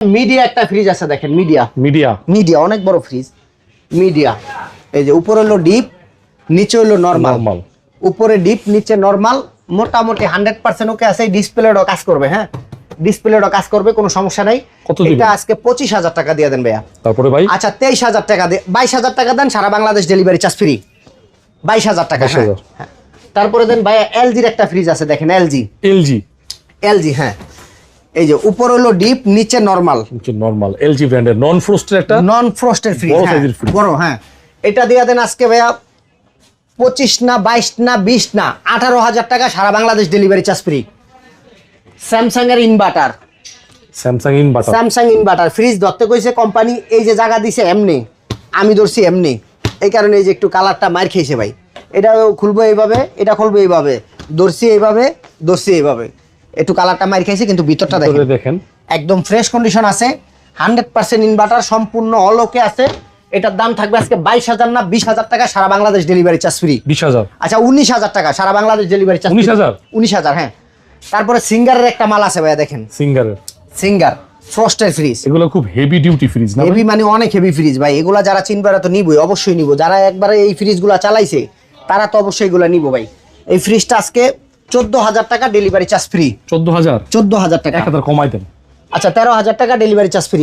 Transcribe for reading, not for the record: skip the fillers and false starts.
Media একটা fridge আছে দেখেন, মিডিয়া মিডিয়া মিডিয়া অনেক বড় ফ্রিজ। মিডিয়া এই যে উপরে হলো ডিপ, নিচে হলো নরমাল। উপরে ডিপ, নিচে নরমাল, মোটামুটি 100% ওকে আছে। ডিসপ্লেটাও কাজ করবে, হ্যাঁ ডিসপ্লেটাও কাজ করবে, কোনো সমস্যা নাই। এটা আজকে 25,000 টাকা দিয়ে দেন ভাইয়া। তারপরে ভাই আচ্ছা 23,000 টাকা দিয়ে, 22,000 টাকা দেন, সারা বাংলাদেশ ডেলিভারি চার্জ ফ্রি। 22,000 টাকা। হ্যাঁ তারপরে দেন ভাইয়া এলজির একটা ফ্রিজ আছে দেখেন, এলজি এলজি হ্যাঁ। এই যে উপর হলো ডিপ, নিচে নরমাল। নরমাল এলজি ব্র্যান্ডের নন ফ্রস্টের একটা, নন ফ্রস্টের ফ্রিজ, বড় সাইজের ফ্রিজ, বড়। হ্যাঁ এটা দিয়ে দেন আজকে ভাইয়া 25 না 22 না 20 না 18,000 টাকা, সারা Bangladesh delivery charge free. Samsung এর ইনভার্টার, স্যামসাং ইনভার্টার ফ্রিজ ধরতে কইছে কোম্পানি, এই যে জায়গা দিছে এমনি, আমি ধরছি এমনি, এই কারণে এই যে একটু কালারটা মার খেয়েছে ভাই। এটা খুলবো এইভাবে, এটা খুলবো এইভাবে, ধরছি এইভাবে, ধরছি এইভাবে, একটু কালারটা মার খেয়েছে, কিন্তু ভিতরটা দেখেন একদম ফ্রেশ কন্ডিশন আছে। 100% ইনভার্টার, সম্পূর্ণ অলোকে আছে। এটার দাম থাকবে আজকে 22,000 না 20,000 টাকা, সারা বাংলাদেশ ডেলিভারি চার্জ ফ্রি। 20,000 আচ্ছা 19,000 টাকা, সারা বাংলাদেশ ডেলিভারি চার্জ 19,000 হ্যাঁ। তারপরে সিঙ্গারের একটা মাল আছে ভাইয়া দেখেন, সিঙ্গার ফ্রস্টের ফ্রিজ। এগুলো খুব হেভি ডিউটি ফ্রিজ না? হেভি মানে অনেক হেভি ফ্রিজ ভাই। এগুলা যারা চিনবে তো নিবই, অবশ্যই নিব। যারা একবারে এই ফ্রিজগুলা চালাইছে তারা তো অবশ্যই এগুলা নিব ভাই। এই ফ্রিজটা আজকে 14,000 টাকা, ডেলিভারি চার্জ ফ্রি। 14,000 14,000 টাকা, 1,000 কমাই দেন। আচ্ছা 13,000 টাকা, ডেলিভারি চার্জ ফ্রি।